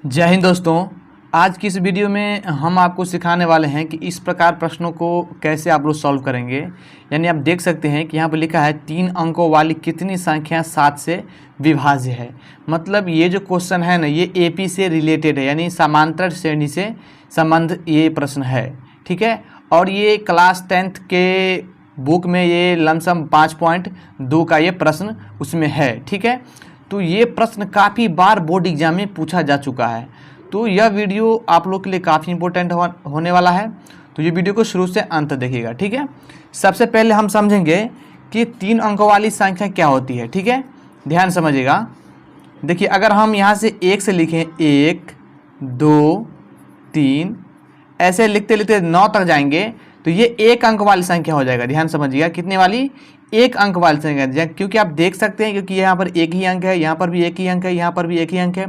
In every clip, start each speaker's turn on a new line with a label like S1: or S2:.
S1: जय हिंद दोस्तों। आज की इस वीडियो में हम आपको सिखाने वाले हैं कि इस प्रकार प्रश्नों को कैसे आप लोग सॉल्व करेंगे। यानी आप देख सकते हैं कि यहाँ पर लिखा है 3 अंकों वाली कितनी संख्या 7 से विभाज्य है। मतलब ये जो क्वेश्चन है ना, ये एपी से रिलेटेड है, यानी समांतर श्रेणी से संबंध ये प्रश्न है। ठीक है, और ये क्लास 10th के बुक में ये लमसम 5.2 का ये प्रश्न उसमें है। ठीक है, तो ये प्रश्न काफ़ी बार बोर्ड एग्जाम में पूछा जा चुका है, तो यह वीडियो आप लोग के लिए काफ़ी इंपॉर्टेंट होने वाला है। तो ये वीडियो को शुरू से अंत देखिएगा। ठीक है, सबसे पहले हम समझेंगे कि 3 अंकों वाली संख्या क्या होती है। ठीक है, ध्यान समझिएगा। देखिए, अगर हम यहाँ से 1 से लिखें 1 2 3 ऐसे लिखते लिखते 9 तक जाएंगे तो ये 1 अंक वाली संख्या हो जाएगा। ध्यान समझिएगा, कितने वाली? 1 अंक वाली संख्या। क्योंकि आप देख सकते हैं, क्योंकि यहाँ पर एक ही अंक है, यहाँ पर भी एक ही अंक है, यहाँ पर भी एक ही अंक है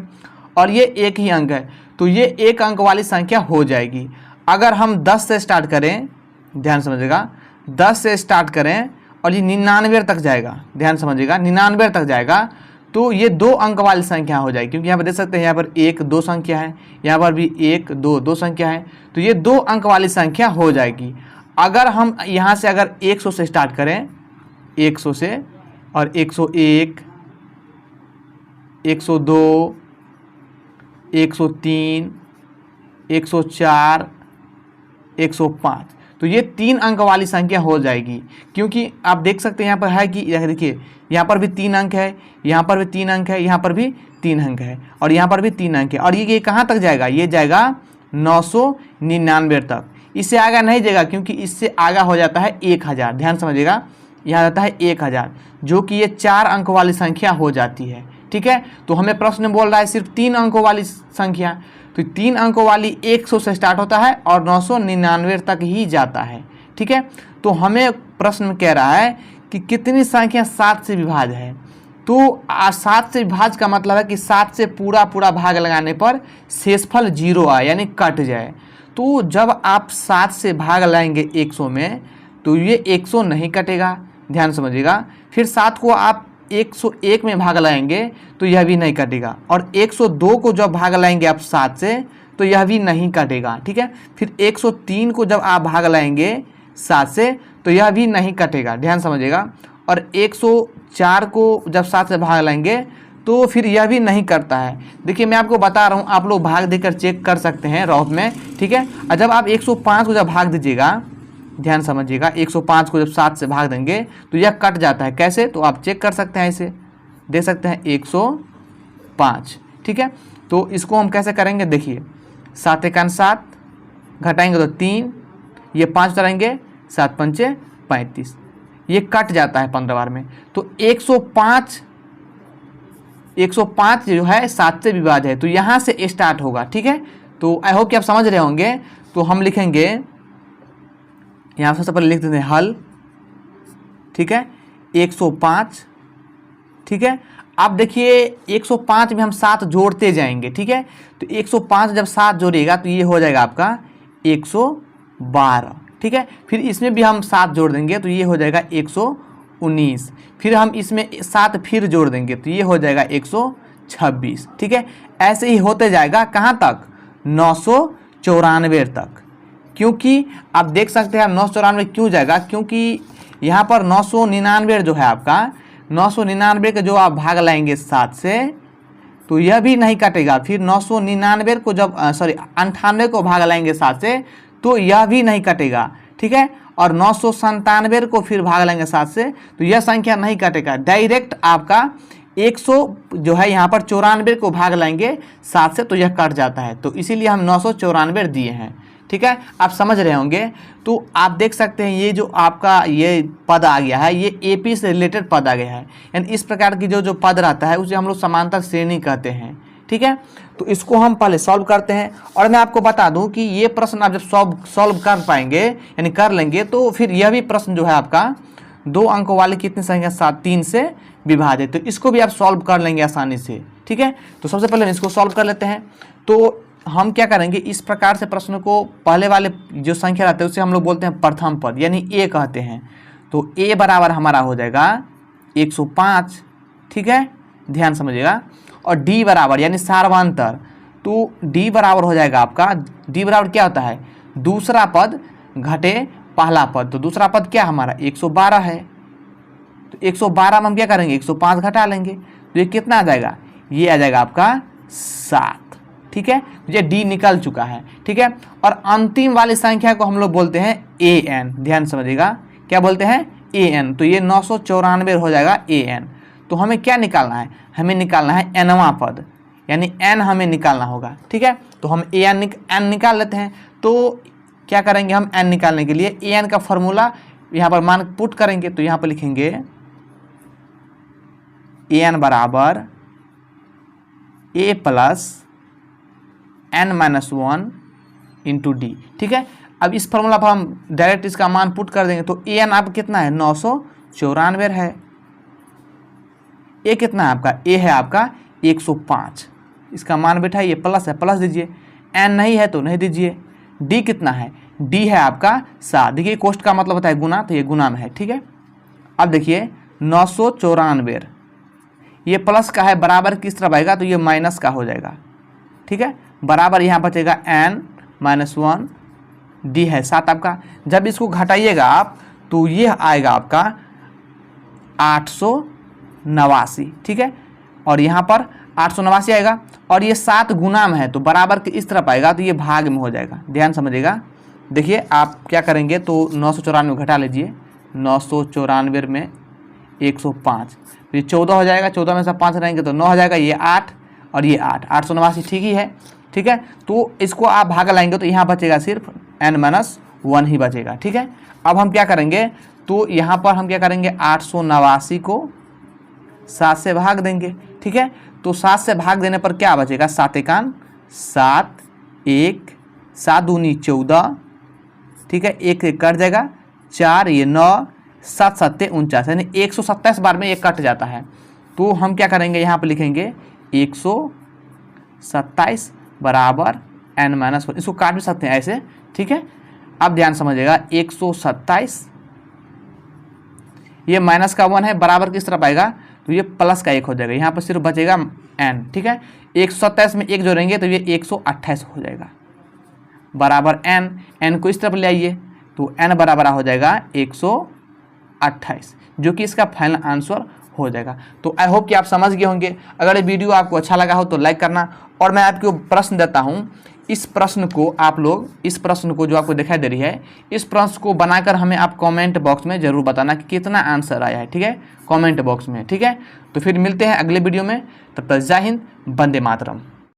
S1: और ये एक ही अंक है, तो ये 1 अंक वाली संख्या हो जाएगी। अगर हम 10 से स्टार्ट करें, ध्यान समझिएगा, 10 से स्टार्ट करें और ये 99 तक जाएगा, ध्यान समझिएगा, 99 तक जाएगा, तो ये 2 अंक वाली संख्या हो जाएगी। क्योंकि यहाँ पर देख सकते हैं, यहाँ पर 1 2 संख्या है, यहाँ पर भी 1 2 2 संख्या है, तो ये 2 अंक वाली संख्या हो जाएगी। अगर हम यहाँ से अगर 100 से स्टार्ट करें, 100 से, और 101 102 103 104 105, तो ये 3 अंक वाली संख्या हो जाएगी। क्योंकि आप देख सकते हैं यहाँ पर है कि देखिए, यहाँ पर भी 3 अंक है, यहाँ पर भी 3 अंक है, यहाँ पर भी 3 अंक है और यहाँ पर भी 3 अंक है, और ये कहाँ तक जाएगा? ये जाएगा 999 तक। इससे आगे नहीं जाएगा, क्योंकि इससे आगे हो जाता है 1000। ध्यान समझिएगा, यहाँ आता है 1000, जो कि ये 4 अंक वाली संख्या हो जाती है। ठीक है, तो हमें प्रश्न बोल रहा है सिर्फ 3 अंकों वाली संख्या, तो 3 अंकों वाली 100 से स्टार्ट होता है और 999 तक ही जाता है। ठीक है, तो हमें प्रश्न कह रहा है कि कितनी संख्या 7 से विभाज्य है। तो 7 से विभाज्य का मतलब है कि 7 से पूरा भाग लगाने पर शेषफल 0 आए, यानी कट जाए। तो जब आप 7 से भाग लाएंगे 100 में, तो ये 100 नहीं कटेगा, ध्यान समझिएगा। फिर 7 को आप 101 में भाग लाएंगे तो यह भी नहीं कटेगा, और 102 को जब भाग लाएंगे आप 7 से तो यह भी नहीं कटेगा। ठीक है, फिर 103 को जब आप भाग लाएंगे 7 से तो यह भी नहीं कटेगा, ध्यान समझिएगा। और 104 को जब 7 से भाग लाएंगे तो फिर यह भी नहीं करता है। देखिए, मैं आपको बता रहा हूँ, आप लोग भाग देकर चेक कर सकते हैं रफ में। ठीक है, और जब आप 105 को जब भाग दीजिएगा, ध्यान समझिएगा, 105 को जब 7 से भाग देंगे तो यह कट जाता है। कैसे? तो आप चेक कर सकते हैं, इसे देख सकते हैं 105। ठीक है, तो इसको हम कैसे करेंगे? देखिए, 7 एकान 7, घटाएंगे तो 3, ये 5 उतरेंगे, 7 पंचे 35, ये कट जाता है 15 बार में। तो 105 जो है 7 से विभाज्य है, तो यहाँ से स्टार्ट होगा। ठीक है, तो आई होप कि आप समझ रहे होंगे। तो हम लिखेंगे यहाँ सबसे पहले लिख देते हैं हल। ठीक है, 105। ठीक है, अब देखिए 105 में हम 7 जोड़ते जाएंगे। ठीक है, तो 105 जब 7 जोड़ेगा तो ये हो जाएगा आपका 112। ठीक है, फिर इसमें भी हम 7 जोड़ देंगे तो ये हो जाएगा 119। फिर हम इसमें 7 फिर जोड़ देंगे तो ये हो जाएगा 126। ठीक है, ऐसे ही होते जाएगा कहाँ तक? 994 तक। क्योंकि आप देख सकते हैं 994 क्यों जाएगा? क्योंकि यहाँ पर 999 जो है आपका, 999 का जो आप भाग लाएंगे 7 से तो यह भी नहीं कटेगा। फिर 999 को जब 98 को भाग लाएंगे 7 से तो यह भी नहीं कटेगा। ठीक है, और 997 को फिर भाग लेंगे 7 से तो यह संख्या नहीं कटेगा। डायरेक्ट आपका 100 जो है यहाँ पर 94 को भाग लाएंगे 7 से तो यह कट जाता है, तो इसीलिए हम 994 दिए हैं। ठीक है, आप समझ रहे होंगे। तो आप देख सकते हैं ये जो आपका ये पद आ गया है, ये एपी से रिलेटेड पद आ गया है, यानी इस प्रकार की जो पद रहता है उसे हम लोग समांतर श्रेणी कहते हैं। ठीक है, तो इसको हम पहले सॉल्व करते हैं। और मैं आपको बता दूं कि ये प्रश्न आप जब सॉल्व कर पाएंगे, यानी कर लेंगे, तो फिर यह भी प्रश्न जो है आपका 2 अंकों वाली कितनी संख्या 3 से विभाजित, तो इसको भी आप सॉल्व कर लेंगे आसानी से। ठीक है, तो सबसे पहले इसको सॉल्व कर लेते हैं। तो हम क्या करेंगे, इस प्रकार से प्रश्न को पहले वाले जो संख्या रहते हैं उससे हम लोग बोलते हैं प्रथम पद, यानी ए कहते हैं। तो ए बराबर हमारा हो जाएगा 105। ठीक है, ध्यान समझिएगा। और डी बराबर यानी सार्वंतर, तो डी बराबर हो जाएगा आपका, डी बराबर क्या होता है, दूसरा पद घटे पहला पद। तो दूसरा पद क्या हमारा 112 है, तो 112 में हम क्या करेंगे 105 घटा लेंगे, तो ये कितना आ जाएगा, ये आ जाएगा आपका 7। ठीक है, ये डी निकल चुका है। ठीक है, और अंतिम वाली संख्या को हम लोग बोलते हैं ए एन, ध्यान समझिएगा, क्या बोलते हैं ए एन। तो ये 994 हो जाएगा ए एन। तो हमें क्या निकालना है, हमें निकालना है एनवां पद, यानी एन हमें निकालना होगा। ठीक है, तो हम ए एन निकाल लेते हैं। तो क्या करेंगे हम एन निकालने के लिए, ए एन का फॉर्मूला यहाँ पर मान पुट करेंगे। तो यहाँ पर लिखेंगे ए एन बराबर A plus N minus 1 into D. ठीक है, अब इस फॉर्मूला पर हम डायरेक्ट इसका मान पुट कर देंगे। तो ए एन आपका कितना है 994 है। ए कितना है आपका, ए है आपका 105, इसका मान बैठा ये प्लस है, प्लस दीजिए, एन नहीं है तो नहीं दीजिए। डी कितना है, डी है आपका 7। देखिए कोष्ट का मतलब होता है गुना, तो ये गुना में है। ठीक है, अब देखिए 994 ये प्लस का है, बराबर किस तरफ आएगा, तो ये माइनस का हो जाएगा। ठीक है, बराबर यहाँ बचेगा एन माइनस 1, डी है 7 आपका। जब इसको घटाइएगा आप तो ये आएगा आपका 889। ठीक है, और यहाँ पर 889 आएगा, और ये 7 गुना में है तो बराबर के इस तरफ आएगा, तो ये भाग में हो जाएगा। ध्यान समझिएगा, देखिए आप क्या करेंगे, तो 994 घटा लीजिए, 994 में 105, फिर 14 हो जाएगा, 14 में से 5 रहेंगे तो 9 हो जाएगा, ये 8 और ये 8, 889 ठीक ही है। ठीक है, तो इसको आप भाग लाएंगे तो यहाँ बचेगा सिर्फ n माइनस 1 ही बचेगा। ठीक है, अब हम क्या करेंगे, तो यहाँ पर हम क्या करेंगे 889 को 7 से भाग देंगे। ठीक है, तो 7 से भाग देने पर क्या बचेगा, 7 एकान 7, 1 7 दूनी 14। ठीक है, 1 कट जाएगा, 4 ये 9, 7 7 49, यानी 127 बार में ये कट जाता है। तो हम क्या करेंगे, यहाँ पर लिखेंगे 127 बराबर n माइनस 1, इसको काट भी सकते हैं ऐसे। ठीक है, अब ध्यान समझिएगा 127, ये माइनस का 1 है, बराबर किस तरफ आएगा, तो ये प्लस का 1 हो जाएगा, यहाँ पर सिर्फ बचेगा n। ठीक है, 127 में 1 जोड़ेंगे तो ये 128 हो जाएगा, बराबर n को इस तरफ ले आइए तो n बराबर हो जाएगा 128, जो कि इसका फाइनल आंसर हो जाएगा। तो आई होप कि आप समझ गए होंगे। अगर ये वीडियो आपको अच्छा लगा हो तो लाइक करना, और मैं आपको प्रश्न देता हूँ, इस प्रश्न को आप लोग, इस प्रश्न को जो आपको दिखाई दे रही है, इस प्रश्न को बनाकर हमें आप कमेंट बॉक्स में ज़रूर बताना कि कितना आंसर आया है। ठीक है, कमेंट बॉक्स में। ठीक है, तो फिर मिलते हैं अगले वीडियो में, तब तक जय हिंद, वंदे मातरम।